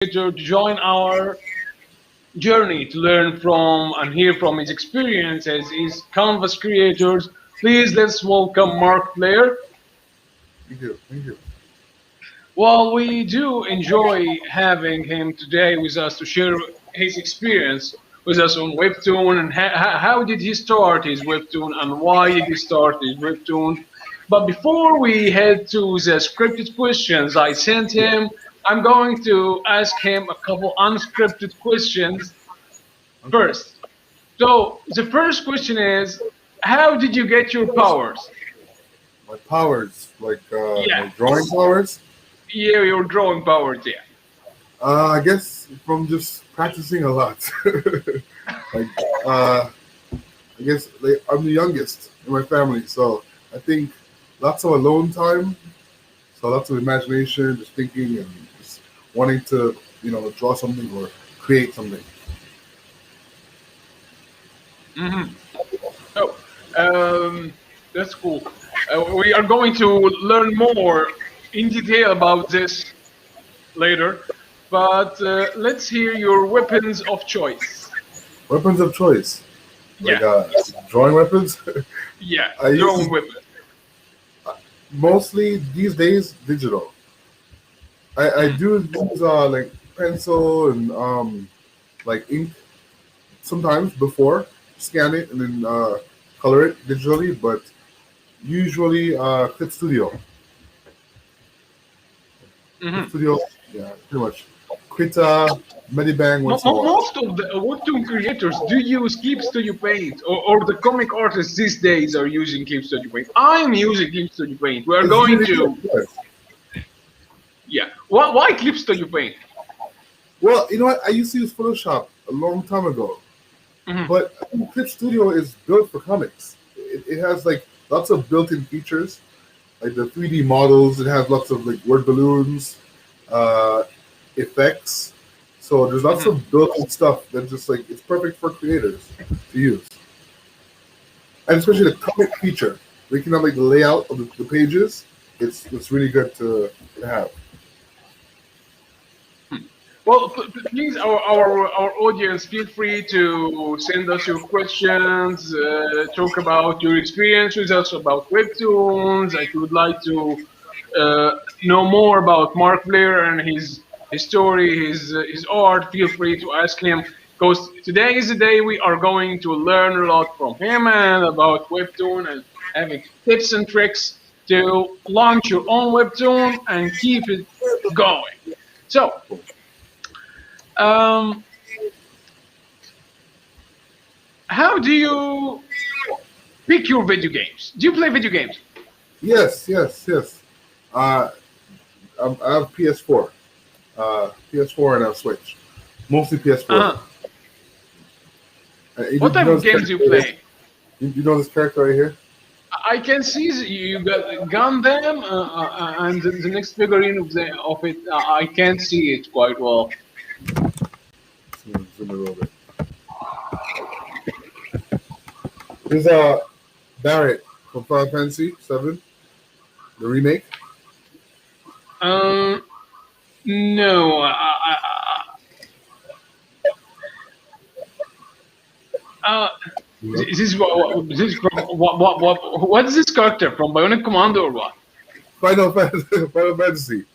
creator to join our journey to learn from and hear from his experiences, his canvas creators. Please let's welcome Marc Blair. Thank you. Thank you. Well, we do enjoy having him today with us to share his experience with us on Webtoon and how did he start his Webtoon and why did he start his Webtoon. But before we head to the scripted questions I sent him, I'm going to ask him a couple unscripted questions Okay. first. So the first question is, how did you get your powers? My powers, Yeah, my drawing powers. yeah, your drawing powers. Yeah. I guess from just practicing a lot. like, I guess I'm the youngest in my family, so I think lots of alone time. So lots of imagination, just thinking and just wanting to, draw something or create something. Hmm. Oh, that's cool. We are going to learn more in detail about this later, but let's hear your weapons of choice. Weapons of choice, like Yeah, drawing weapons. yeah, I used drawing to weapons. mostly these days digital. I Mm. do use like pencil and like ink sometimes before scan it and then color it digitally, but usually Clip Studio. Clip Hmm. Studio, yeah, pretty much. Krita, Medibang once in a while. Most of the Webtoon creators do use Keep Studio Paint, or the comic artists these days are using Keep Studio Paint. I'm using Keep Studio Paint. We are It's going really good. to, Yes. yeah. Why Keep Studio Paint? Well, you know what? I used to use Photoshop a long time ago, Hmm. but I think Clip Studio is built for comics. It has like lots of built-in features, like the 3D models. It has lots of like word balloons, uh, effects. So there's lots Hmm. of built-in stuff that just like it's perfect for creators to use, and especially the comic feature. We can have like the layout of the pages. It's really good to have. Well, please, our audience, feel free to send us your questions, talk about your experience with us about webtoons. If you would like to uh, know more about Mark Blair and his story, his art, feel free to ask him. Because today is the day we are going to learn a lot from him and about webtoon and having tips and tricks to launch your own webtoon and keep it going. So. Um, how do you pick your video games? Do you play video games? Yes, yes, yes. Uh, I have PS4, PS4, and I have Switch. Mostly PS4. Uh-huh. You, What you type know of this games do you character right here? play? You know this character right here? I can see you got Gundam, and the next figurine of it. I can't see it quite well. Zoom a little bit. There's Barrett from Final Fantasy 7, the remake. Um, no. Uh, You know? this is from what is this character from Bionic Commando or what? Final Fantasy, Final Fantasy,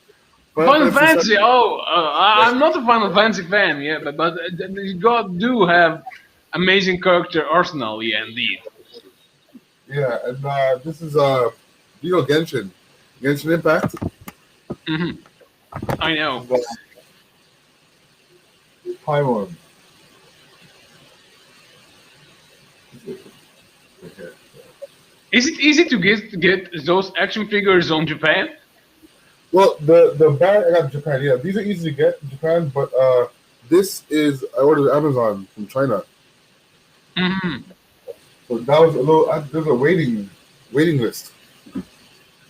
Final Final Fantasy Fantasy. 7. Oh, Yeah, I'm not a Final Fantasy fan. Yeah, but God do have amazing character arsenal. Yeah, indeed. yeah, and this is Genshin, Genshin Impact. Hmm. I know. This is Paimon. Okay. Is it easy to get those action figures on Japan? Well, the bag I got in Japan. Yeah, these are easy to get in Japan, but this is I ordered Amazon from China, Hmm. so that was a little. There's a waiting list,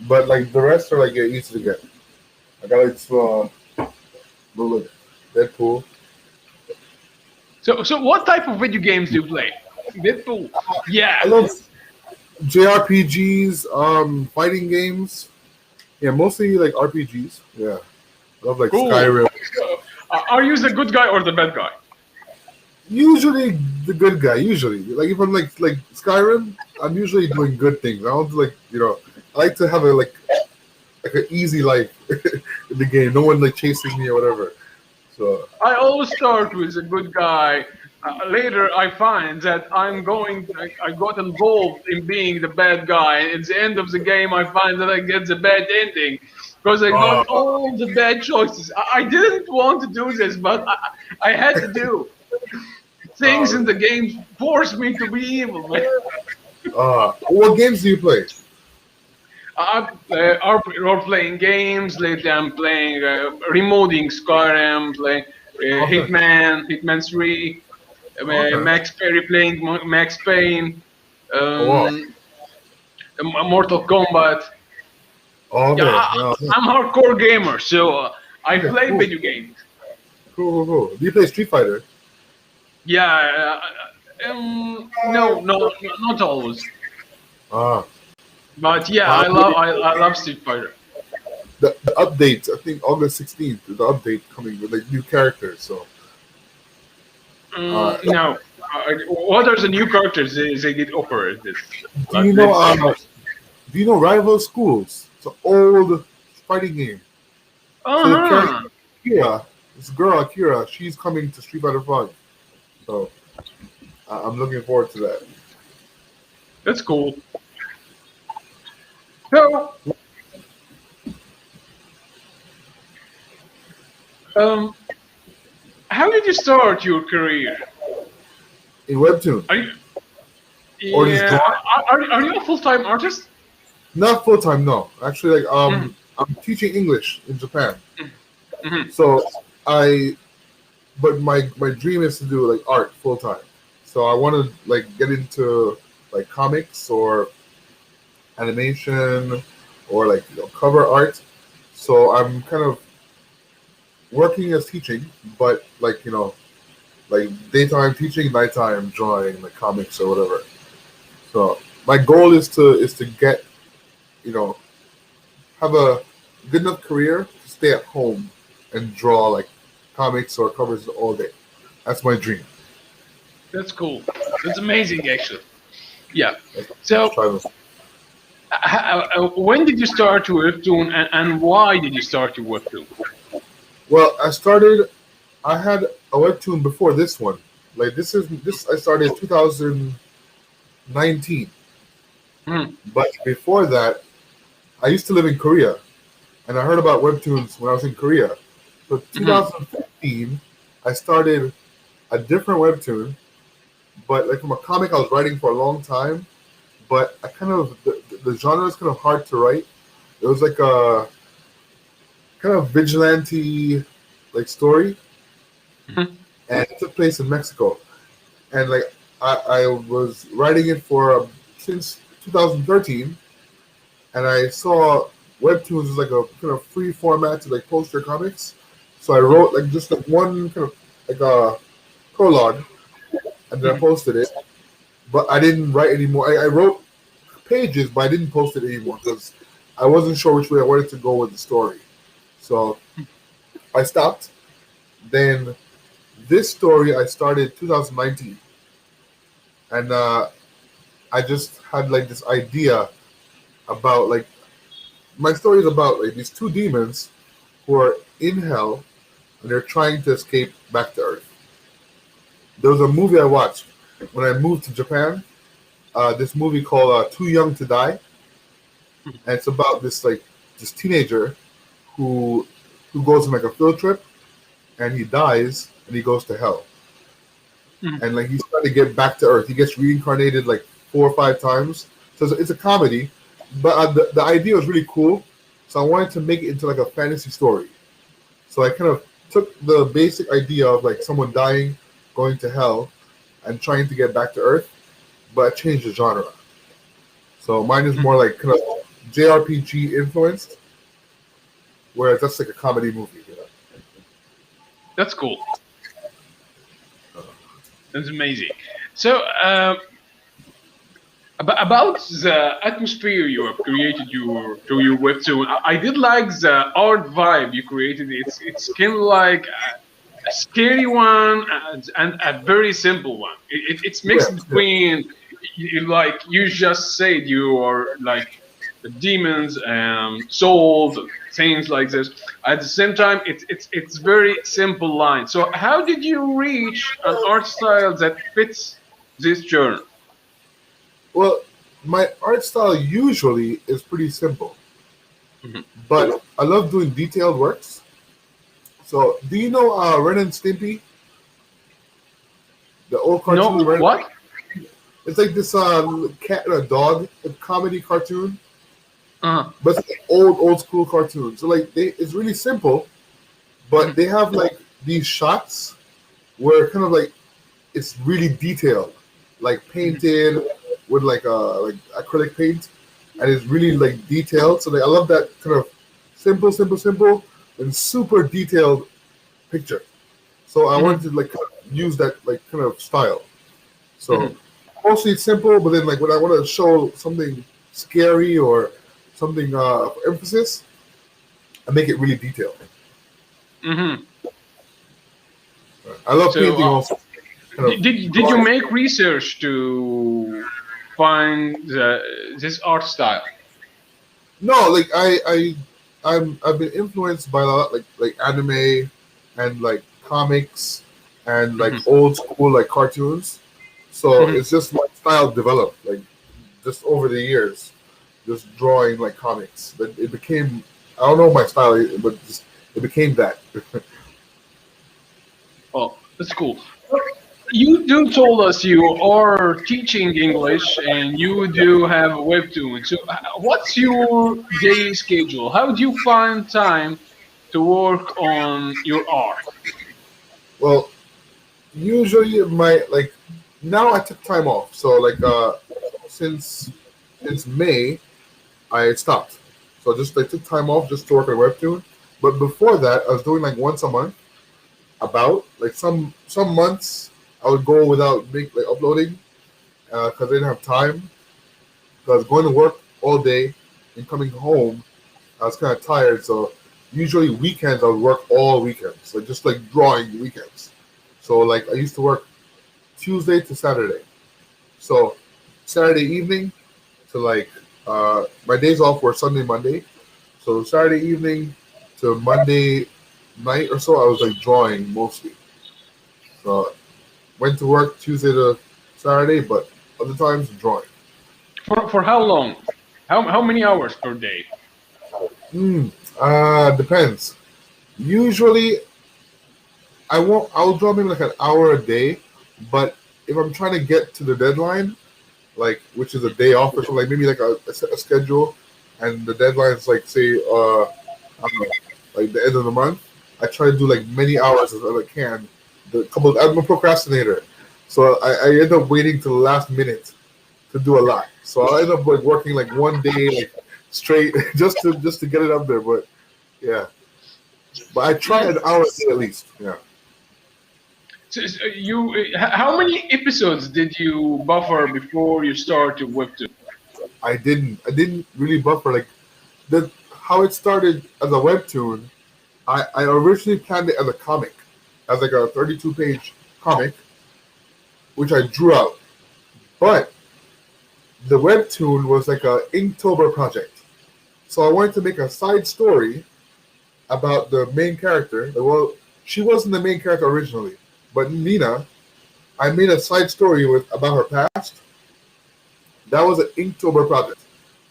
but like the rest are like yeah, easy to get. I got like some little like Deadpool. So what type of video games do you play? Deadpool. Yeah. I love JRPGs, fighting games. Yeah, mostly like RPGs. Yeah, I love like Cool. Skyrim. Are you the good guy or the bad guy? Usually the good guy. Usually, like if I'm like Skyrim, I'm usually doing good things. I don't like I like to have a like an easy life in the game. No one like chasing me or whatever. So I always start with a good guy. Later, I find that I got involved in being the bad guy. And at the end of the game, I find that I get the bad ending because I got uh, all the bad choices. I didn't want to do this, but I had to do. Things uh, in the game force me to be evil, man. what games do you play? Role-playing games. Lately, I'm playing remodding Skyrim, playing Okay. Hitman 3, Okay. Max Perry playing Max Payne, Oh wow. um, Mortal Kombat. Yeah, Okay. Yeah. I'm a hardcore gamer, so I Okay. play Cool. video games. Cool. Cool. Cool. Do you play Street Fighter? Yeah, no, not always, Ah. but yeah, Uh, I love Street Fighter. the updates. I think August 16th. The update coming with like new characters. So. Uh, No, what are the new characters they get offered? This do like you know? let's say. Do you know Rival Schools? It's an old fighting game. So the character Uh-huh. Akira, this girl Akira, she's coming to Street Fighter 5. So I'm looking forward to that. That's cool. So, um, how did you start your career? In Webtoon Are you, or just yeah, drawing. are you a full-time artist? Not full time, no. Actually, like Mm-hmm. I'm teaching English in Japan. Mm-hmm. So I, but my dream is to do like art full time. So I want to like get into like comics or animation or like cover art. So I'm kind of working as teaching, but like like daytime teaching, nighttime drawing like comics or whatever. So my goal is to get you know have a good enough career to stay at home and draw like comics or covers all day. That's my dream. That's cool. That's amazing, actually. Yeah. Let's So, try this. when did you start your Webtoon, and why did you start your Webtoon? Well, I had a webtoon before this one. Like this I started 2019. Mm-hmm. But before that, I used to live in Korea, and I heard about webtoons when I was in Korea. So Mm-hmm. 2015, I started a different webtoon, but like from a comic I was writing for a long time. But I kind of the genre is kind of hard to write. It was like a kind of vigilante like story, Mm-hmm. and it took place in Mexico. And like I was writing it for since 2013, and I saw webtoons as like a kind of free format to like post your comics. So I wrote like just like one kind of like a prologue, and then I Mm-hmm. posted it. But I didn't write anymore. I wrote pages, but I didn't post it anymore because I wasn't sure which way I wanted to go with the story. So I stopped. Then this story I started 2019, and I just had like this idea about like my story is about like these two demons who are in hell and they're trying to escape back to Earth. There was a movie I watched when I moved to Japan. This movie called Too Young to Die, and it's about this teenager who who goes on like a field trip and he dies and he goes to hell Mm-hmm. and like he's trying to get back to Earth. He gets reincarnated like 4 or 5 times. So it's a comedy, but the idea was really cool. So I wanted to make it into like a fantasy story. So I kind of took the basic idea of like someone dying, going to hell, and trying to get back to Earth, but I changed the genre. So mine is more like kind of JRPG influenced, whereas that's like a comedy movie. That's cool. That's amazing. So, about the atmosphere you have created through your webtoon, I did like the art vibe you created. It's kind of like scary one and a very simple one. It's Yeah, mixed yeah. between, like you just said, you are like demons and souls and things like this. At the same time, it's very simple line. So how did you reach an art style that fits this genre? Well, my art style usually is pretty simple, Mhm. but I love doing detailed works. So, do you know Ren and Stimpy, the old No, cartoon? Ren. what? It's like this cat and a dog a comedy cartoon, Uh, but it's like old school cartoon. So like it's really simple, but mhm, they have like these shots where kind of like it's really detailed, like mhm, painted with like acrylic paint, and it's really like detailed. So like I love that kind of simple, and super detailed picture. So I wanted mhm, to like kind of use that like kind of style. So mhm, mostly it's simple, but then like when I want to show something scary or something for emphasis, I make it really detailed. mhm. I love So painting also. Kind of did you drawing. make research to find this art style? No, like I've been influenced by a lot like anime and like comics and like Mhm, old school like cartoons. So mhm. it's just my style developed like just over the years, just drawing like comics. But it became I don't know my style, but just it became that. Oh, that's cool. You do told us you are teaching English and you do have a webtoon. So, what's your daily schedule? How do you find time to work on your art? Well, usually my like now I took time off. So like since since May I stopped. So just I took time off just to work on Webtoon. But before that, I was doing like once a month. About like some months I would go without like uploading because I didn't have time. 'Cause I was going to work all day and coming home. I was kind of tired. So usually weekends I would work all weekends, like just like drawing weekends. So like I used to work Tuesday to Saturday. So Saturday evening to like my days off were Sunday, Monday. So Saturday evening to Monday night or so, I was like drawing mostly. So went to work Tuesday to Saturday, but other times drawing. For how long? How many hours per day? Hmm. Depends. Usually, I'll draw maybe like an hour a day, but if I'm trying to get to the deadline, like which is a day off or something, like maybe like a schedule, and the deadline is like say I don't know, like the end of the month. I try to do like many hours as I can. I'm a procrastinator, so I end up waiting to the last minute to do a lot. So I end up like working like one day like straight just to get it up there. But yeah, but I try Mm. an hour a day at least. Yeah, So how many episodes did you buffer before you start your webtoon? I didn't really buffer like the how it started as a webtoon. I originally planned it as a comic, as like a 32-page comic, which I drew out. But the webtoon was like a Inktober project. So I wanted to make a side story about the main character. Well, she wasn't the main character originally, but Nina, I made a side story with about her past. That was an Inktober project.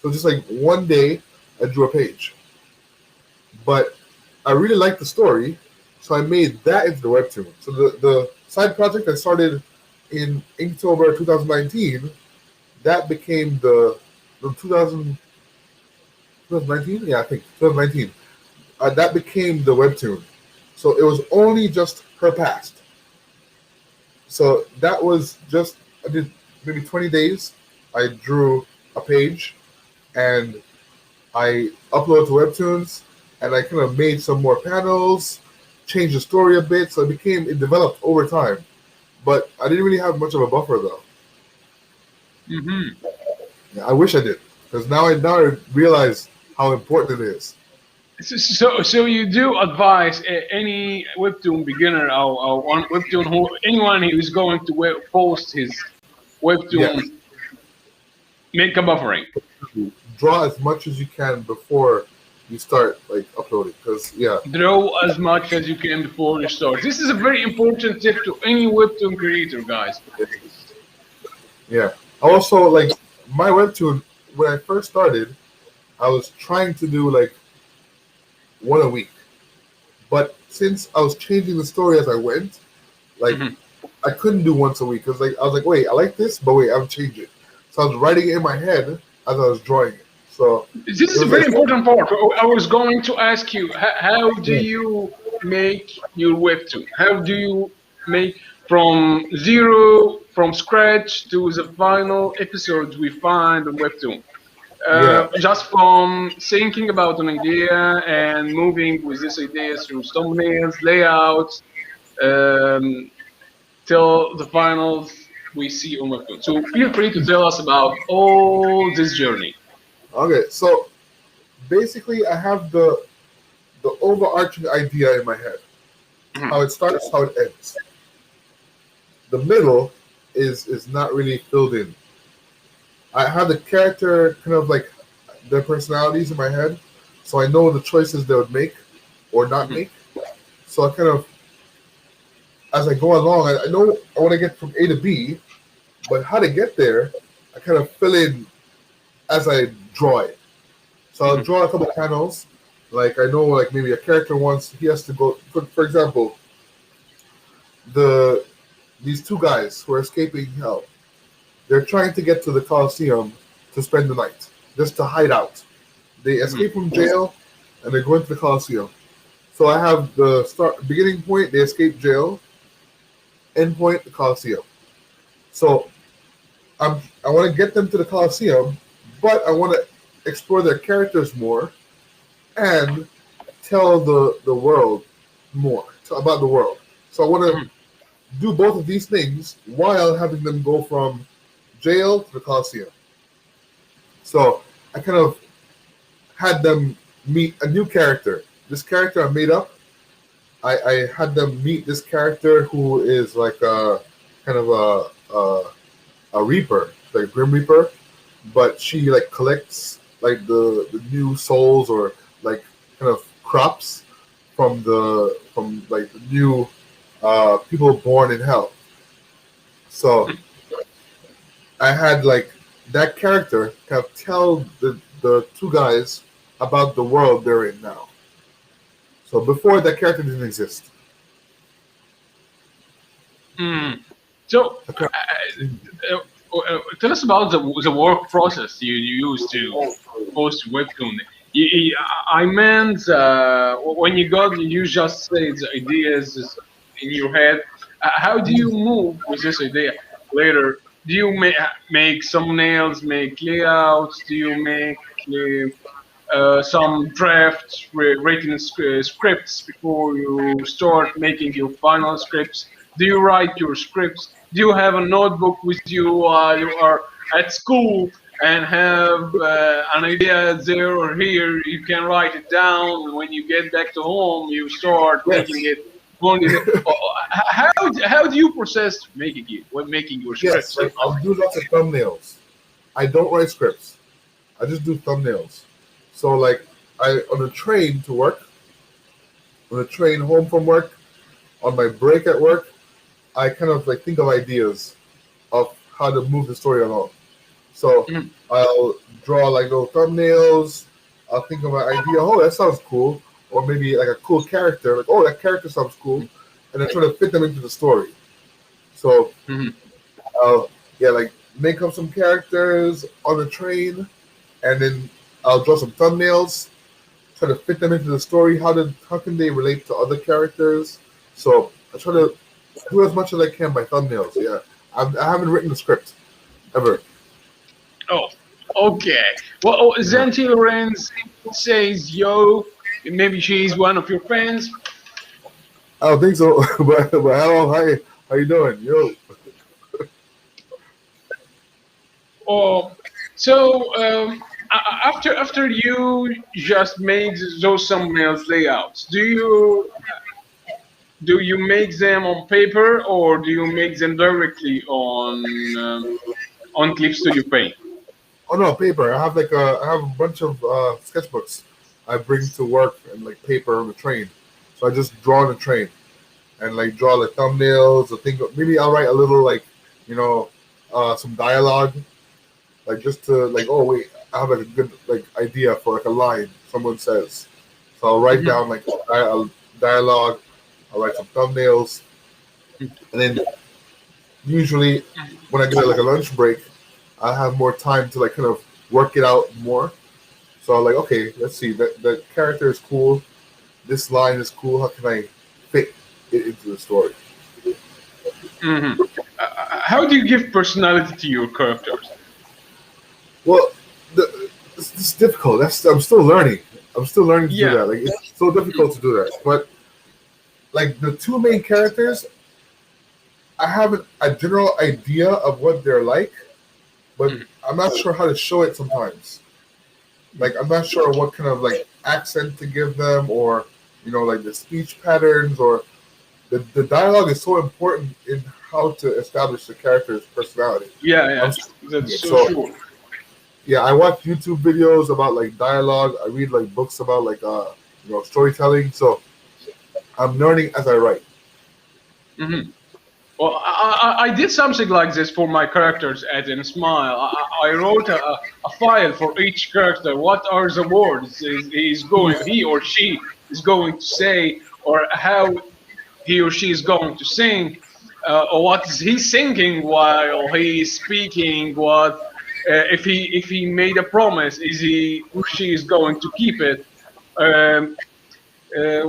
So just like one day, I drew a page. But I really liked the story, so I made that into the webtoon. So the side project that started in Inktober 2019, that became the 2019? Yeah, I think 2019. That became the webtoon. So it was only just her past. So that was just I did maybe 20 days. I drew a page and I uploaded to Webtoons and I kind of made some more panels, changed the story a bit, so it developed over time. But I didn't really have much of a buffer though. Hmm. Yeah, I wish I did because now I realize how important it is. So you do advise any webtoon beginner or on webtoon who anyone who is going to post his Yeah, webtoon make a buffering. draw as much as you can before you start like uploading. Because yeah, Draw as much as you can before you start. This is a very important tip to any webtoon creator, guys. yeah. Also, like my webtoon when I first started, I was trying to do like one a week, but since I was changing the story as I went, like Mhm. I couldn't do once a week because like I was like, wait, I like this, but wait, I'm changing it. So I was writing it in my head as I was drawing it. So This it is a was very like, important part. I was going to ask you, how do yeah, you make your webtoon? How do you make from zero, from scratch to the final episodes we find on webtoon? yeah. Just from thinking about an idea and moving with this idea through thumbnails, layouts, um, till the finals we see on webtoon. So feel free to tell us about all this journey. Okay, so basically, I have the overarching idea in my head, how it starts, how it ends. The middle is not really filled in. I have the character kind of like their personalities in my head, so I know the choices they would make or not Mhm. make. So I kind of, as I go along, I know I want to get from A to B, but how to get there, I kind of fill in as I draw it. So I'll Mhm. draw a couple panels. Like I know, like maybe a character wants he has to go. For example, the these two guys who are escaping hell. They're trying to get to the Coliseum to spend the night, just to hide out. They Mhm. escape from jail and they're going to the Coliseum. So I have the start beginning point, they escape jail, end point, the Coliseum. So I want to get them to the Coliseum, but I want to explore their characters more and tell the world more about the world. So I want to Mhm. do both of these things while having them go from jail to the Coliseum. So I kind of had them meet a new character. This character I made up. I had them meet this character who is like a kind of a reaper, like Grim Reaper, but she like collects like the new souls or like kind of crops from like the new people born in hell. So I had like that character kind of tell the two guys about the world they're in now. So before that character didn't exist. Mm. So, Okay. tell us about the work process you use to post webtoon. I meant when you got you just say the ideas is in your head. How do you move with this idea later? Do you make thumbnails, make layouts? Do you make some drafts, written scripts before you start making your final scripts? Do you write your scripts? Do you have a notebook with you while you are at school and have an idea there or here? You can write it down. When you get back to home, you start making Yes. it. How do you process making it when making your Yes. scripts? Like I'll do lots of thumbnails. I don't write scripts. I just do thumbnails. So like I on the train to work, on the train home from work, on my break at work, I kind of like think of ideas of how to move the story along. So Mhm. I'll draw like little thumbnails. I'll think of an idea. Oh, that sounds cool. Or maybe like a cool character. Like, oh, that character sounds cool, and then try to fit them into the story. So Mhm. I'll yeah, like make up some characters on the train, and then I'll draw some thumbnails. Try to fit them into the story. How can they relate to other characters? So I try to do as much as I can by thumbnails. Yeah, I haven't written the script ever. Oh, okay. Well, oh, Yeah. Zanti Lorenz says, yo, maybe she's one of your fans. I don't think so, but hello, hi, how you doing? Yo, Oh, so after you just make those thumbnails layouts, do you make them on paper or do you make them directly on Clip Studio Paint? Oh no, paper. I have a bunch of sketchbooks I bring to work and like paper on the train. So I just draw on the train and like draw like thumbnails or think maybe I'll write a little like you know some dialogue like just to like oh wait I have like a good like idea for like a line someone says. So I'll write Mhm. down like a dialogue. I'll write some thumbnails and then usually when I get like a lunch break, I have more time to like kind of work it out more. So I'm like, okay, let's see. That character is cool. This line is cool. How can I fit it into the story? Mhm. How do you give personality to your characters? Well, it's difficult. I'm still learning. I'm still learning to do Yeah. that. Like it's so difficult to do that. But like the two main characters, I have a general idea of what they're like, but Mhm. I'm not sure how to show it sometimes. Like I'm not sure what kind of like accent to give them or like the speech patterns or the dialogue is so important in how to establish the character's personality. Yeah, I'm yeah, still learning that's it. so So true. yeah, I watch YouTube videos about like dialogue. I read like books about like storytelling. So I'm learning as I write. Hmm. Well, I did something like this for my characters at In Smile. I wrote a file for each character. What are the words he or she is going to say, or how he or she is going to sing, or what is he thinking while he is speaking? What if he made a promise? Is he or she is going to keep it? Um,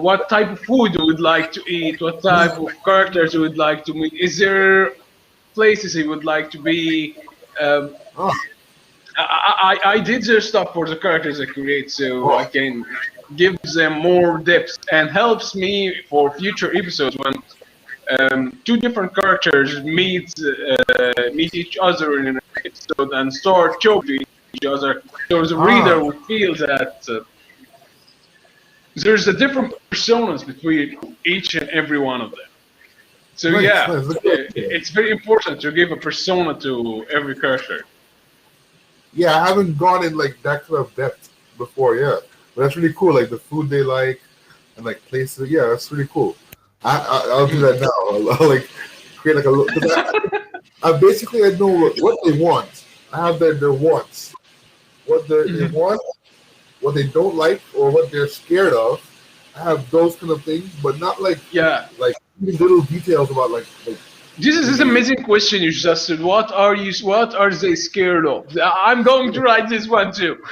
what type of food you would like to eat, what type of characters you would like to meet. Is there places you would like to be? Um, Ah, I did their stuff for the characters I create, so I oh, can give them more depth and helps me for future episodes when two different characters meet each other in an episode and start talking to each other, so the ah, reader will feel that. There's a different personas between each and every one of them. So nice, yeah, nice. That's good. it's very important to give a persona to every character. Yeah, I haven't gone in like that kind of depth before. Yeah, but that's really cool. Like the food they like and like places. Yeah, that's really cool. I'll do Mhm. that now. I'll like create like a because I know what they want. I have their wants, what they Mhm. want, what they don't like, or what they're scared of. I have those kind of things, but not Yeah, like little details about like this is an maybe amazing question you just said. What are they scared of? I'm going to write this one too.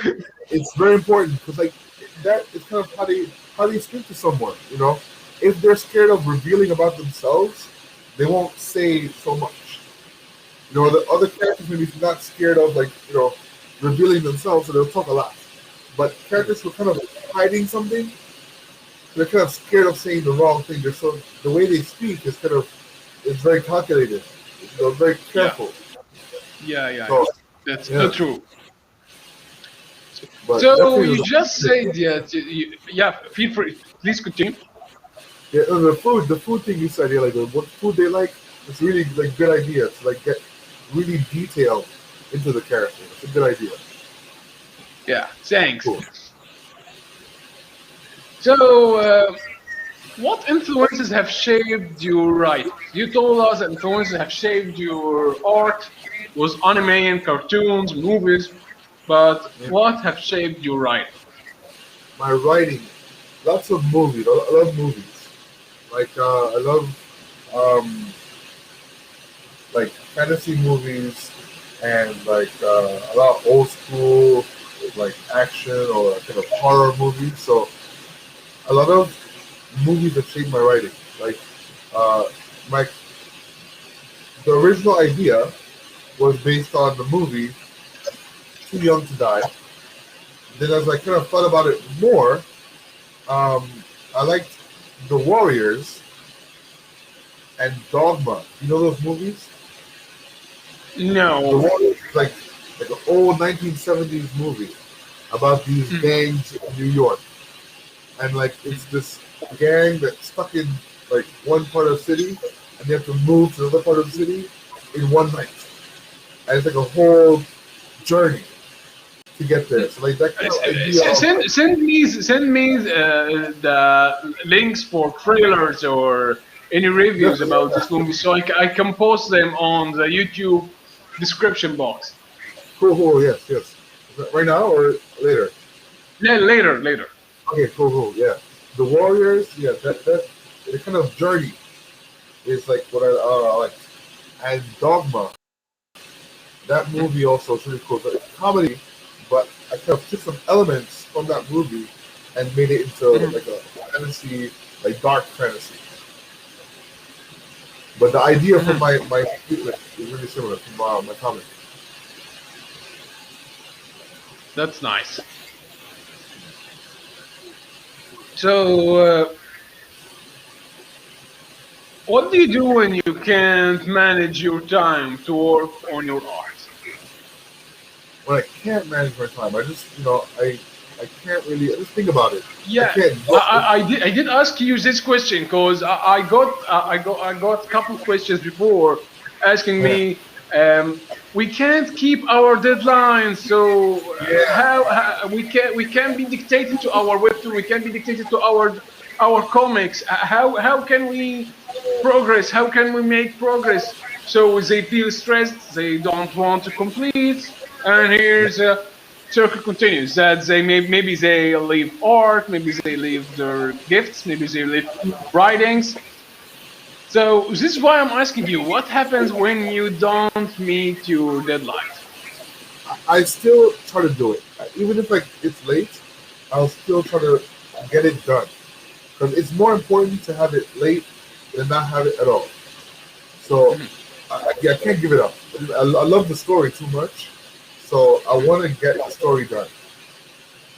it's very important because like that is kind of how they speak to someone. If they're scared of revealing about themselves, they won't say so much. The other characters maybe not scared of revealing themselves, so they'll talk a lot. But characters who are kind of hiding something, they're kind of scared of saying the wrong thing. The way they speak is kind of it's very calculated. They're very Yeah, careful. yeah, yeah, yeah. So That's so yeah, true. but So definitely you just said that. Yeah, feel free. Please continue. yeah, and the food thing you said, yeah, like what food they like, it's really like good idea to like get really detailed into the character. It's a good idea. Yeah, thanks. Cool. So, what influences have shaped your writing? You told us that influences have shaped your art was anime and cartoons, movies, but Yeah. what have shaped your writing? My writing, lots of movies. I love movies. Like I love um, like fantasy movies and like a lot of old school like action or kind of horror movies. So a lot of movies that shape my writing. Like uh, my the original idea was based on the movie Too Young to Die. Then as I kind of thought about it more, um, I liked The Warriors and Dogma. You know those movies? The No. Warriors is like an old 1970s movie. about these gangs in New York, and like it's this gang that's stuck in like one part of the city, and they have to move to another part of the city in one night, and it's like a whole journey to get there. So like that kind of idea of like, Send me the links for trailers or any reviews definitely, about this movie, so I can post them on the YouTube description box. cool, yes, yes. Right now or later? Later. Okay, cool, yeah. The Warriors, yeah, that the kind of journey is like what I like. And Dogma, that movie also is really cool. So it's comedy, but I kind of took some elements from that movie and made it into like a fantasy, like dark fantasy. But the idea from my treatment is really similar from my comic. That's nice. So, what do you do when you can't manage your time to work on your art? When I can't manage my time, I just I can't really. I just think about it. I Yeah, can't. I did ask you this question because I got a couple questions before asking Yeah, me. We can't keep our deadlines, so yeah, how we can be dictated to our webtoon, we can be dictated to our comics. How can we progress? How can we make progress? So they feel stressed, they don't want to complete, and yeah. here's a circle continues that maybe they leave art, maybe they leave their gifts, maybe they leave writings. So this is why I'm asking you, what happens when you don't meet your deadlines? I still try to do it, even if like it's late. I'll still try to get it done because it's more important to have it late than not have it at all. So Mhm. yeah, I can't give it up. I love the story too much, so I want to get the story done.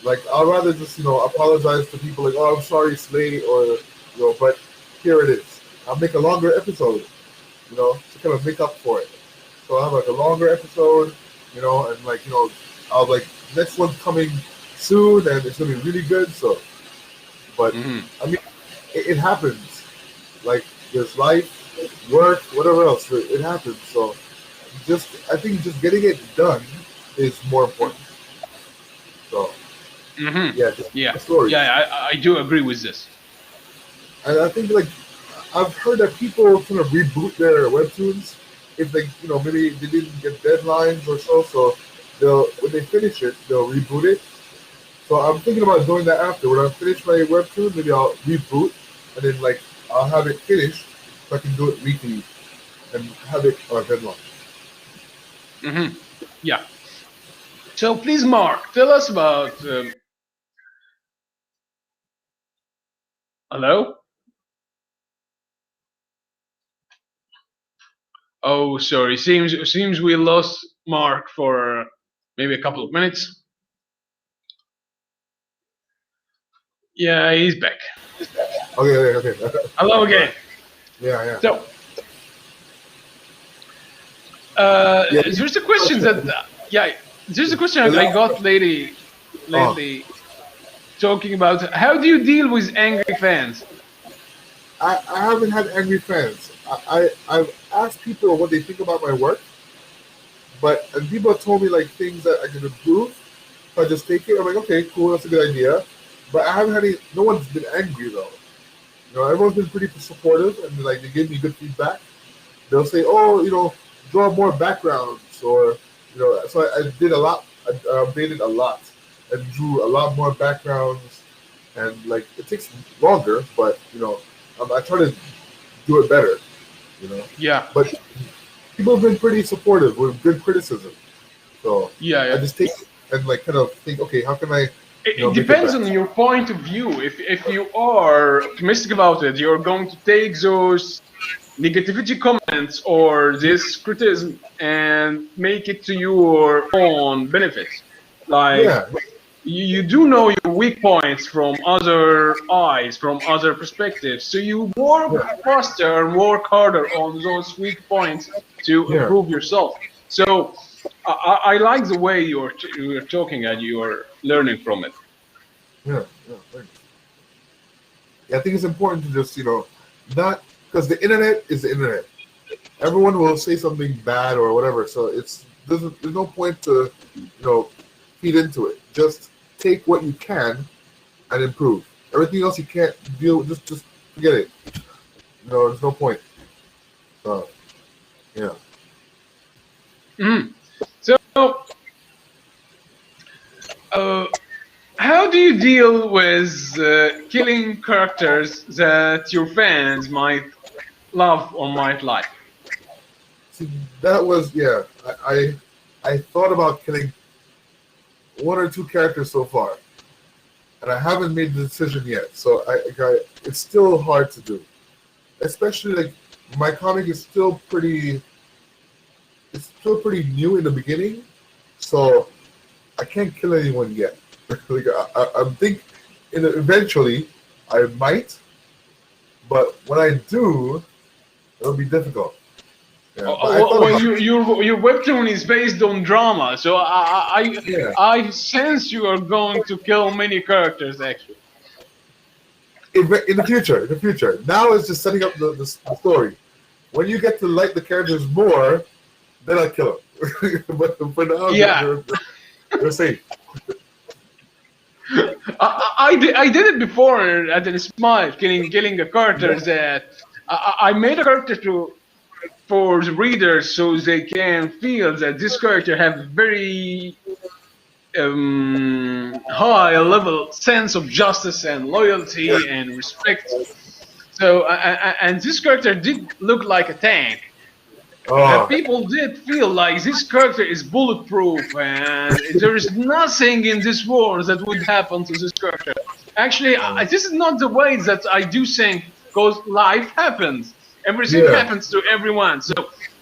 Like I'd rather just apologize to people like, oh, I'm sorry it's late, or but here it is. I'll make a longer episode, to kind of make up for it. So I'll have like a longer episode, and like I'll like next one's coming soon, and it's gonna be really good. So, but Mhm. I mean, it happens. Like there's life, work, whatever else, it happens. So I think just getting it done is more important. So Mhm. yeah, just Yeah. the story. Yeah. I do agree with this. And I think like I've heard that people kind of reboot their webtoons if they maybe they didn't get deadlines or so. So they'll when they finish it, they'll reboot it. So I'm thinking about doing that after. When I finish my webtoon, maybe I'll reboot and then like I'll have it finished so I can do it weekly and have it on a deadline. Mhm. Yeah. So please, Mark, tell us about. Hello. Oh, sorry. Seems we lost Mark for maybe a couple of minutes. Yeah, he's back. Okay. Hello All right. again. Yeah. So, Yeah. there's a question that yeah, there's a question The I last got question. Oh, lately talking about how do you deal with angry fans? I haven't had angry fans. I've asked people what they think about my work, and people have told me like things that I can improve. If I just take it, I'm like, okay, cool, that's a good idea. But I haven't had any. No one's been angry though. Everyone's been pretty supportive and like they give me good feedback. They'll say, oh, draw more backgrounds or So I did a lot. I updated a lot and drew a lot more backgrounds, and like it takes longer, but I try to do it better. You know, Yeah, but people have been pretty supportive with good criticism. So I yeah. just take it and like kind of think, okay, how can I, It make it depends better? on your point of view. If you are optimistic about it, you're going to take those negativity comments or this criticism and make it to your own benefits. Like Yeah, you do know your weak points from other eyes, from other perspectives. So you work yeah, faster and work harder on those weak points to yeah, improve yourself. So I like the way you're talking and you're learning from it. Yeah, yeah. Thanks. Yeah, I think it's important to just not because the internet is the internet. Everyone will say something bad or whatever, so there's no point to feed into it. Just take what you can and improve. Everything else you can't deal with, just forget it. There's no point. So yeah. Mhm. So, uh, how do you deal with killing characters that your fans might love or might like? See, that was I thought about killing one or two characters so far, and I haven't made the decision yet. So it's still hard to do, especially like my comic is still pretty. It's still pretty new in the beginning, so I can't kill anyone yet. Like I'm think, eventually I might, but when I do, it'll be difficult. Yeah, but I thought Well, about it. your webtoon is based on drama, so Yeah, I sense you are going to kill many characters actually. in the future, Now it's just setting up the story. When you get to like the characters more, then I kill them. But for now, Yeah, they're safe. I did it before at the Smile, killing a character that I made a character for the readers so they can feel that this character have very high level sense of justice and loyalty and respect. So and this character did look like a tank. Oh, People did feel like this character is bulletproof and there is nothing in this world that would happen to this character. Actually, this is not the way that I do think, because life happens. Everything yeah, happens to everyone. So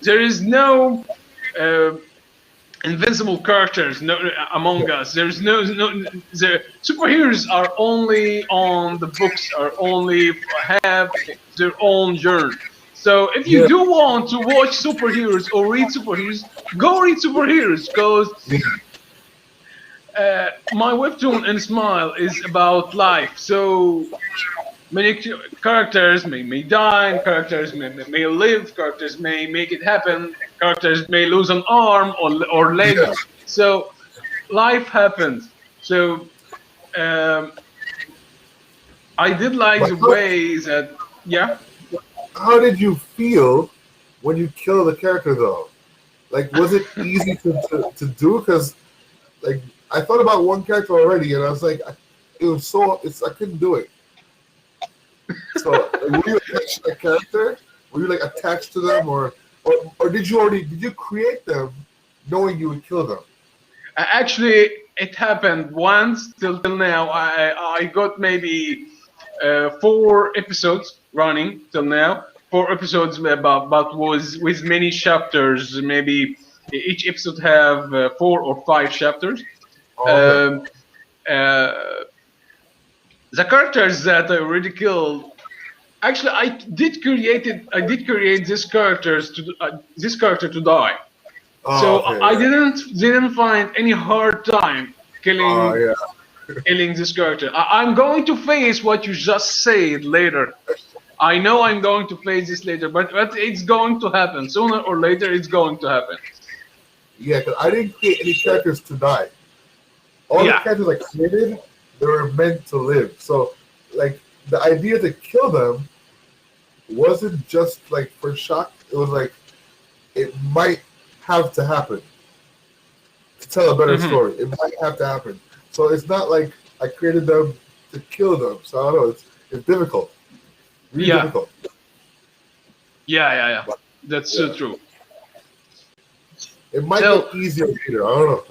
there is no invincible characters among us. There's no the superheroes are only on the books, are only have their own journey. So if you yeah, do want to watch superheroes or read superheroes, go read superheroes, because yeah. my webtoon and Smile is about life. So many characters may die, characters may live, characters may make it happen, characters may lose an arm or leg. Yeah. So life happens. So I did like But the way that, yeah. how did you feel when you kill the character though? Like, was it easy to do? Because like I thought about one character already, and I was like, I couldn't do it. So were you attached to that character? Were you like attached to them, or did you create them knowing you would kill them? Actually, it happened once till now. I got maybe 4 episodes running till now. 4 episodes, but was with many chapters. Maybe each episode have 4 or 5 chapters. Okay. Um, uh, the characters that I already killed. Actually, I did create this character to die. Oh, So okay. I Yeah. didn't find any hard time Oh, yeah. killing this character. I'm going to face what you just said later. I know I'm going to face this later, but it's going to happen sooner or later. It's going to happen. Yeah, because I didn't create any characters to die. All the Yeah. characters I created, they were meant to live. So, like, the idea to kill them wasn't just like for shock. It was like it might have to happen to tell a better Hmm. story. It might have to happen. So it's not like I created them to kill them. So I don't know. It's difficult, really Yeah. difficult. Yeah. But That's yeah, so true. it might So, get easier later. I don't know.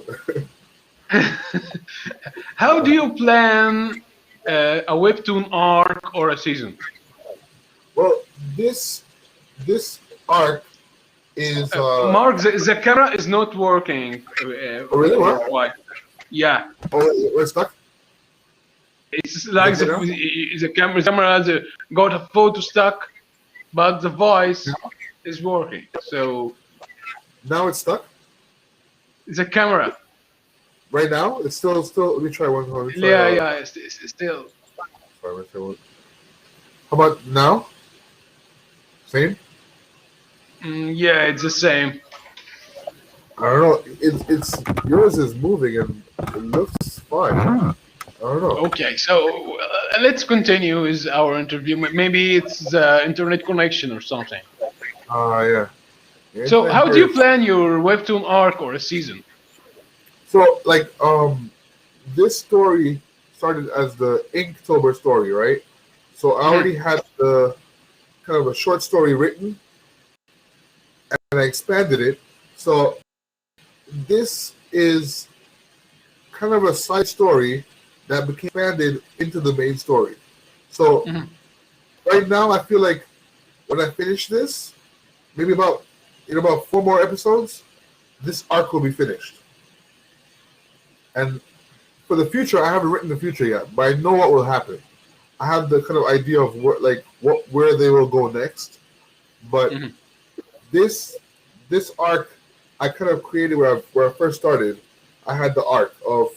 how do you plan a webtoon arc or a season? Well, this arc is Mark, the camera is not working. oh, really what? Why? Yeah, Oh, we're stuck. it's like Okay, now? the camera got a photo stuck, but the voice is working. So Now it's stuck. The camera. Right now, it's still. Let me try one. Let me try. Yeah, yeah, it's still. Sorry, let me try one. How about now? Same. Yeah, it's the same. I don't know. It's yours is moving and it looks fine. I don't know. Okay, so let's continue with our interview. Maybe it's the internet connection or something. Yeah. The So, internet how do here. you plan your webtoon arc or a season? So like this story started as the Inktober story, right? So I Mhm, already had the kind of a short story written and I expanded it. So this is kind of a side story that became expanded into the main story. So mhm, right now I feel like when I finish this, maybe about in about 4 more episodes, this arc will be finished. And for the future, I haven't written the future yet, but I know what will happen. I have the kind of idea of where they will go next. But mhm, this this arc I kind of created where I first started. I had the arc of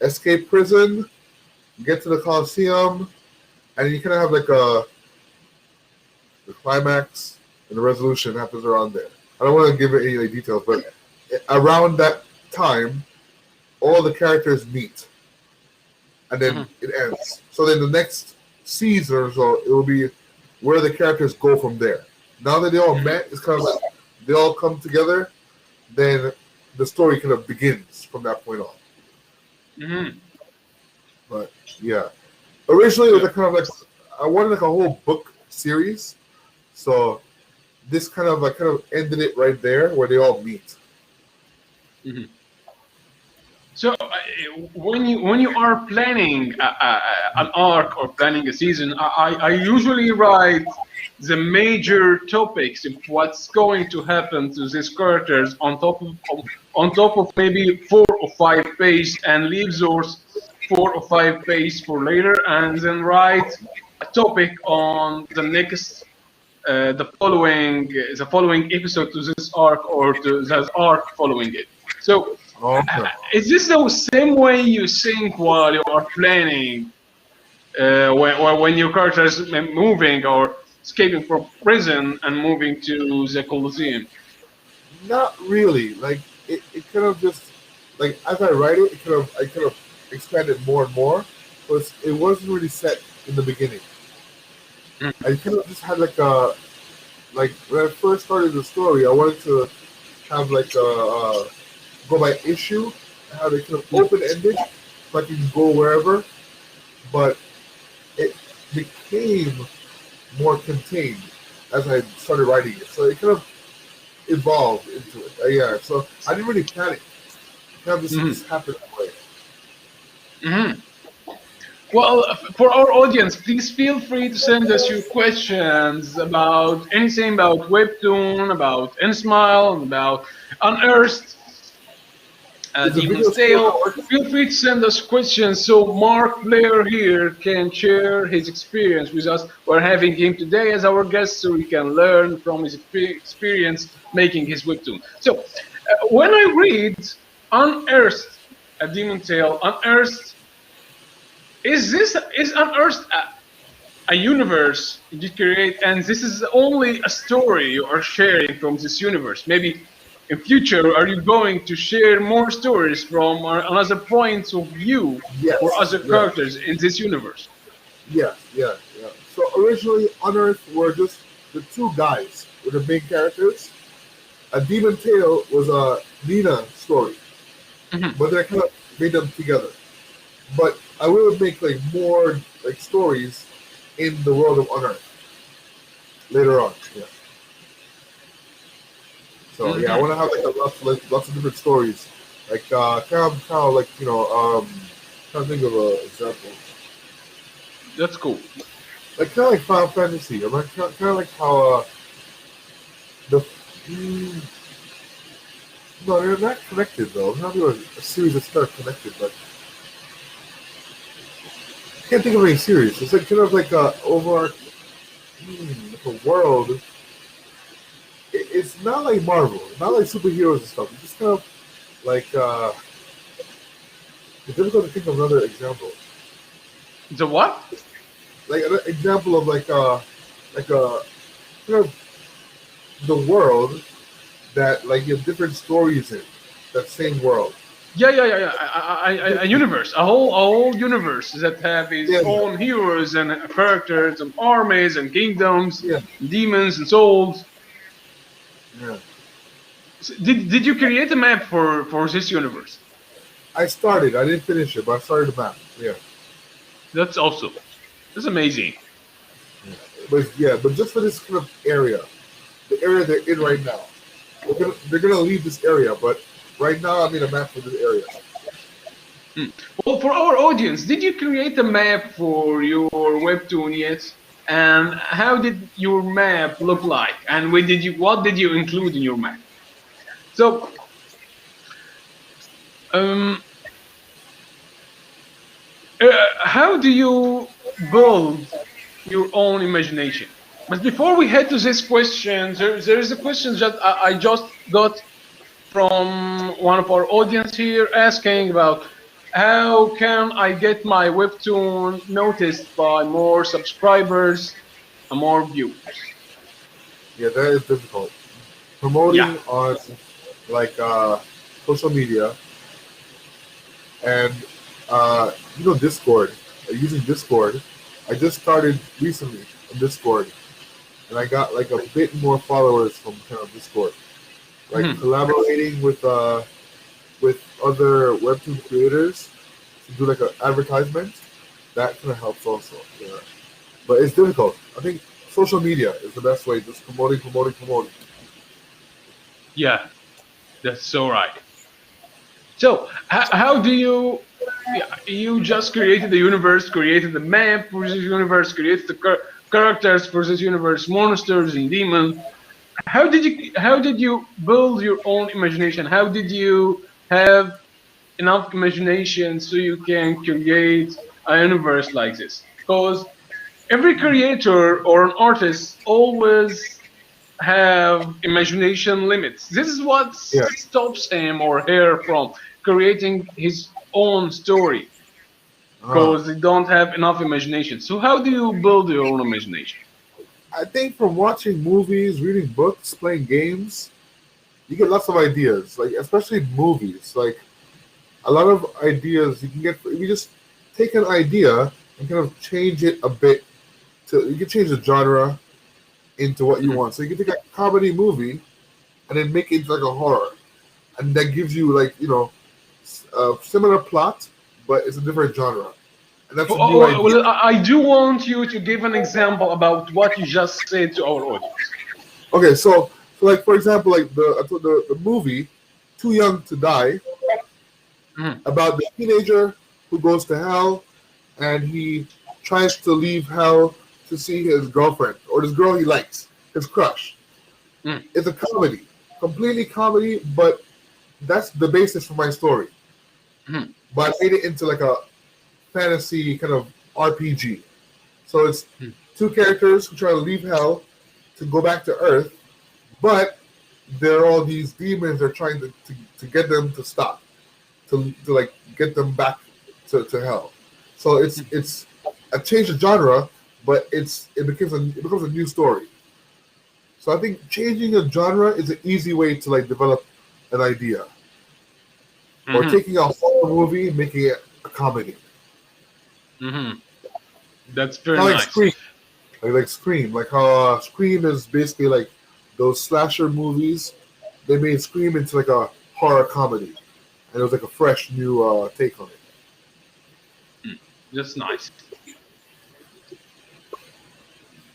escape prison, get to the Coliseum, and you kind of have like the climax and the resolution happens around there. I don't want to give it any details, but around that time, all the characters meet, and then mhm, it ends. So then the next season or so, it will be where the characters go from there. Now that they all mhm, met, it's kind of like they all come together. Then the story kind of begins from that point on. mhm. But yeah, originally it was So, a kind of like I wanted like a whole book series, so this kind of ended it right there where they all meet. mhm. So when you are planning an arc or planning a season, I usually write the major topics of what's going to happen to these characters on top of maybe 4 or 5 pages and leave those 4 or 5 pages for later, and then write a topic on the following episode to this arc or to this arc following it. So Okay. is this the same way you think while you are planning when your character is moving or escaping from prison and moving to the Colosseum? Not really. Like it kind of just like as I write it, I kind of expand it more and more. But it wasn't really set in the beginning. I kind of just had like when I first started the story, I wanted to have go by issue, have it kind of open ended, so I can go wherever. But it became more contained as I started writing it. So it kind of evolved into it. Yeah. So I didn't really plan it. Kind of just Mm-hmm. happened that way. Mm-hmm. Well, for our audience, please feel free to send us your questions about anything about Webtoon, about InSmile, about Unearthed, Is the Demon's video still Tale. not working? Feel free to send us questions so Marc Blair here can share his experience with us. We're having him today as our guest so we can learn from his experience making his webtoon. So, when I read Unearthed, a Demon Tale, Unearthed, is Unearthed a universe you create, and this is only a story you are sharing from this universe? Maybe in future, are you going to share more stories from another points of view for Yes. other Yeah. characters in this universe? Yes. Yeah. Yeah. So originally, Unearthed were just the two guys were the main characters. A Demon Tale was a Nina story, Mhm. but they kind of made them together. But I will make like more like stories in the world of Unearthed later on. Yeah. So yeah, I Mhm. want to have lots of different stories, like kind of like trying to think of an example, That's cool. like kind of like Final Fantasy, or kind of like how the mm, no, they're not connected though. Not really a series that's not connected, but I can't think of any series. It's like kind of like a over like a world. It's not like Marvel, not like superheroes and stuff. It's just kind of Like it's difficult to think of another example. The what? Like an example of like a kind of the world that like you have different stories in that same world. Yeah. A universe, a whole universe that have its Yeah, own heroes and characters and armies and kingdoms, yeah, demons and souls. yeah. Did you create a map for this universe? I started. I didn't finish it, but I started the map. Yeah, That's awesome. That's amazing. but just for this kind of area, the area they're in right now. They're gonna leave this area, but right now I made a map for this area. Mm. Well, for our audience, did you create a map for your webtoon yet? And how did your map look like? And what did you include in your map? So, um, how do you build your own imagination? But before we head to this question, there is a question that I just got from one of our audience here asking about how can I get my webtoon noticed by more subscribers and more viewers? Yeah, that is difficult. Yeah. Promoting on like social media and Discord. Using Discord. I just started recently on Discord, and I got like a bit more followers from kind of Discord. Like Mhm. collaborating with other webtoon creators to do like an advertisement. That kind of helps also. Yeah. But it's difficult. I think social media is the best way. Just promoting. Yeah, that's so right. So, how do you? Yeah, you just created the universe, created the map for this universe, created the characters for this universe, monsters and demons. How did you build your own imagination? How did you have enough imagination so you can create a universe like this? Because every creator or an artist always have imagination limits. This is what Yeah. stops him or her from creating his own story Uh, because they don't have enough imagination. So how do you build your own imagination? I think from watching movies, reading books, playing games, you get lots of ideas. Like especially movies. Like a lot of ideas you can get. If you just take an idea and kind of change it a bit. You can change the genre into what you Mhm. want. So you can take a comedy movie and then make it like a horror, and that gives you like a similar plot, but it's a different genre, and that's a new idea. Well, I do want you to give an example about what you just said to our audience. Okay, so like for example, like the movie Too Young to Die, Mhm. about the teenager who goes to hell and he tries to leave hell to see his girlfriend or this girl he likes, his crush. Mhm. It's a comedy, completely comedy, but that's the basis for my story. Mhm. But I made it into like a fantasy kind of RPG. So it's Mhm. two characters who try to leave hell to go back to Earth, but there are all these demons that are trying to get them to stop, to like get them back to hell. So it's a change of genre, but it becomes a new story. So I think changing a genre is an easy way to like develop an idea, or Mhm. taking a horror movie and making it a comedy. Mhm. That's very Kind of like nice. Scream, like Scream, like how Scream is basically like those slasher movies. They made Scream into like a horror comedy, and it was like a fresh new take on it. Mm. That's nice.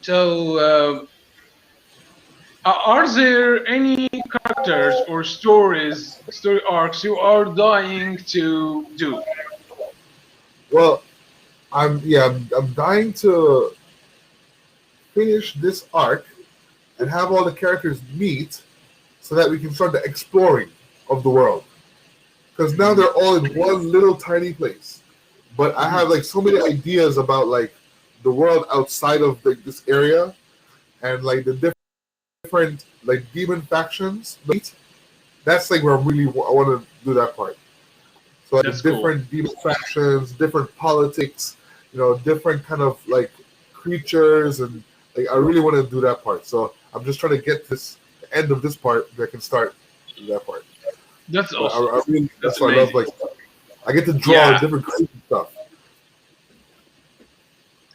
So, are there any characters or story arcs you are dying to do? Well, I'm dying to finish this arc and have all the characters meet so that we can start the exploring of the world. Because now Mhm. they're all in one little tiny place. But I Mhm. have like so many ideas about like the world outside of like this area and like the different like demon factions meet that's like where I want to do that part. So like That's cool. different demon factions, different politics, different kind of like creatures, and like I really want to do that part. So I'm just trying to get this the end of this part that I can start that part. That's But awesome. I really That's that's why I love amazing. like I get to draw Yeah, different crazy stuff.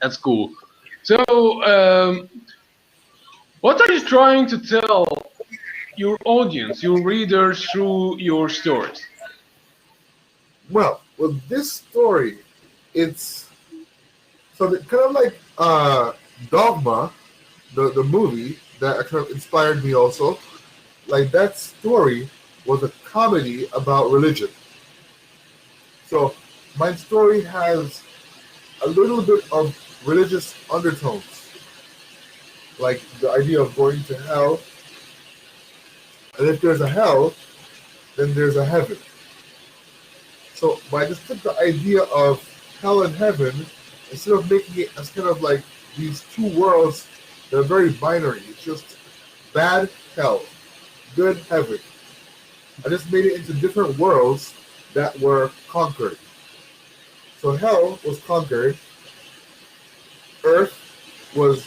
that's cool. So, what are you trying to tell your audience, your readers, through your stories? Well, with this story, it's kind of like Dogma, the movie that kind of inspired me also. Like that story was a comedy about religion. So my story has a little bit of religious undertones, like the idea of going to hell, and if there's a hell, then there's a heaven. So I just took the idea of hell and heaven, instead of making it as kind of like these two worlds that are very binary. It's just bad hell, good heaven. I just made it into different worlds that were conquered. So hell was conquered, earth was,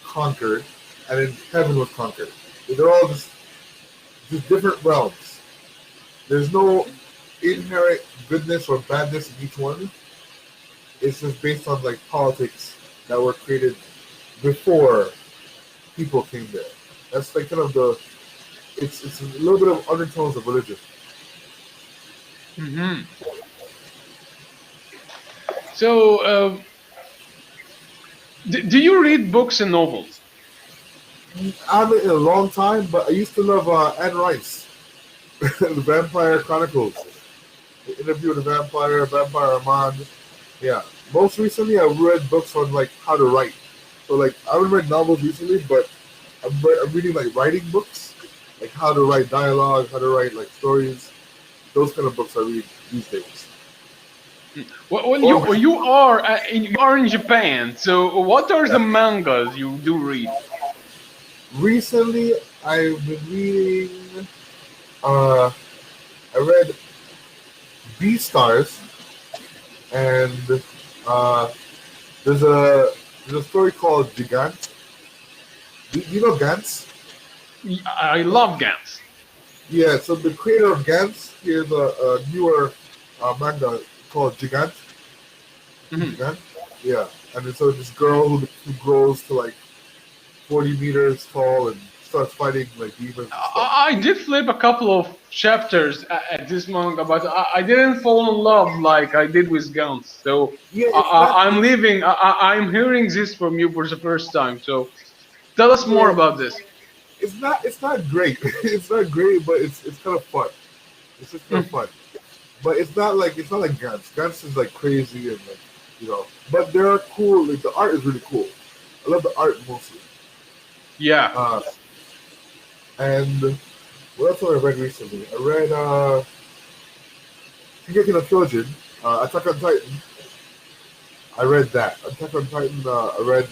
conquered, and then heaven was conquered. They're all just different realms. There's no inherent goodness or badness in each one. It's just based on like politics that were created before people came there. That's like kind of it's a little bit of undertones of religion. Hmm. So, do you read books and novels? I haven't in a long time, but I used to love Anne Rice, the Vampire Chronicles, the Interview with the Vampire, Vampire Armand. Yeah. Most recently, I read books on like how to write. So like I haven't read novels recently, but I'm reading like writing books, like how to write dialogue, how to write like stories. Those kind of books I read these days. Well, Or you are in Japan. So, what are the yeah. mangas you do read? Recently, I've been reading. Uh, I read Beastars, and uh, there's a there's a story called Gigant. Do you know Gantz? I love Gans. Yeah, so the creator of Gantz, he has a newer manga called Gigant. Hmm. Gigant? Yeah, and then so this girl who grows to like 40 meters tall and starts fighting like demons and stuff. I did flip a couple of chapters at this manga, but I didn't fall in love like I did with Gans. So Yeah, it's not. I'm leaving. I'm hearing this from you for the first time. So tell us more Yeah, about this. it's not great. It's not great, but it's kind of fun. It's just kind of fun. But it's not like Gantz. Gantz is like crazy and like But they're cool. Like the art is really cool. I love the art mostly. Yeah. Uh, and what else have I read recently? I read Shingeki no Kyojin, Attack on Titan. I read that. Attack on Titan. I read.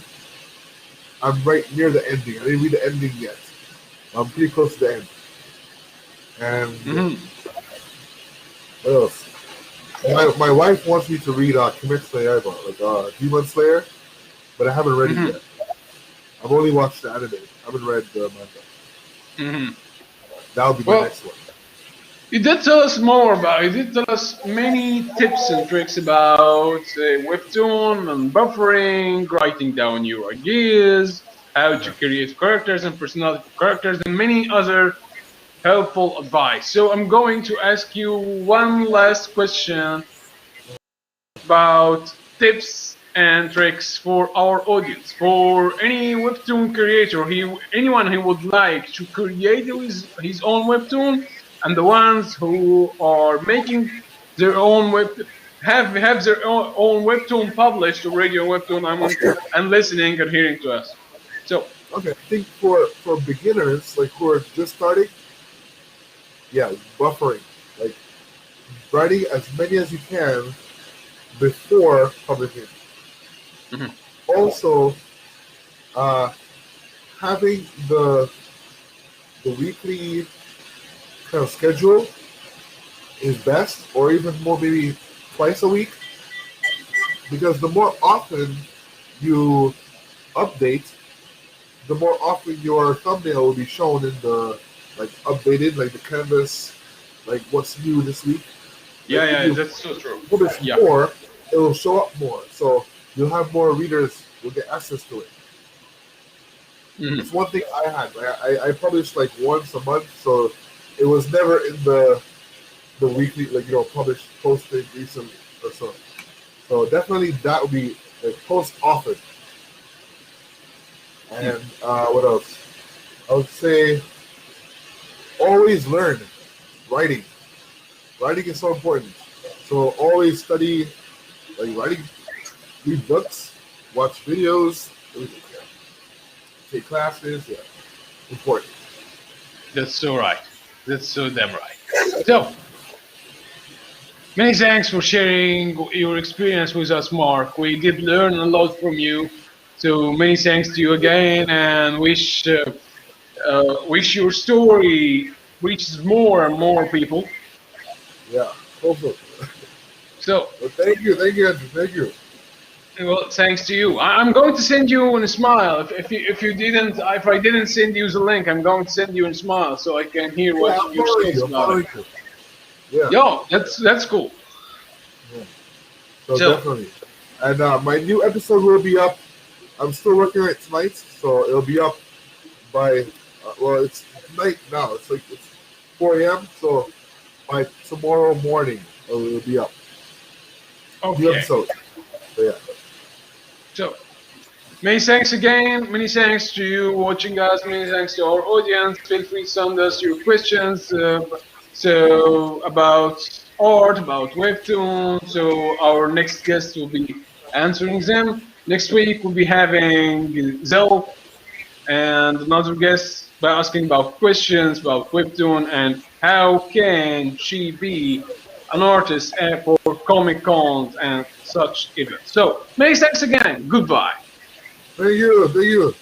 I'm right near the ending. I didn't read the ending yet. I'm pretty close to the end. And Hmm. what else? My wife wants me to read Kimetsu no Yaiba, like Demon Slayer, but I haven't read it Hmm. yet. I've only watched the anime. I haven't read the manga. Hmm. That'll be my Well, next one. you did tell us more about. You did tell us many tips and tricks about Webtoon and buffering, writing down your ideas, how to Yeah. create characters and personality of characters, and many other helpful advice. So I'm going to ask you one last question about tips and tricks for our audience. For any webtoon creator, anyone who would like to create his own webtoon, and the ones who are making their own have their own webtoon published already on Webtoon and listening and hearing to us. So Okay. I think for beginners like who are just starting, yeah, buffering, like writing as many as you can before publishing. mhm. Also, uh, having the weekly kind of schedule is best, or even more, maybe twice a week, because the more often you update, the more often your thumbnail will be shown in the like updated, like the canvas, like what's new this week. Yeah, Like if yeah, you that's so true. publish Yeah. more, it will show up more. So you'll have more readers will get access to it. Mhm. It's one thing I had. I published like once a month, so it was never in the weekly, like published posted recently or so. So definitely that would be like post often. And what else? I would say always learn writing. Writing is so important. So always study, like writing, read books, watch videos, everything. Yeah. Take classes. Yeah, important. That's so right. That's so damn right. So, many thanks for sharing your experience with us, Mark. We did learn a lot from you. So many thanks to you again, and wish your story reaches more and more people. Yeah, hopefully. So, Well, thank you, Andrew, thank you. well, thanks to you. I'm going to send you in a smile. If I didn't send you the link, I'm going to send you in a smile so I can hear Yeah, what I'm your following thoughts you. I'm about it. following you. Yeah, Yo, that's cool. yeah. So So, definitely. And my new episode will be up. I'm still working on it tonight, so it'll be up by well, it's night now. It's 4 a.m. So by tomorrow morning, it'll be up. New okay. episode. So yeah. So, many thanks again. Many thanks to you watching us. Many thanks to our audience. Feel free to send us your questions. So about art, about Webtoon. So our next guest will be answering them. Next week we'll be having Zell and another guest by asking about questions about Webtoon and how can she be an artist for Comic Cons and such events. So many thanks again. Goodbye. Thank you. Thank you.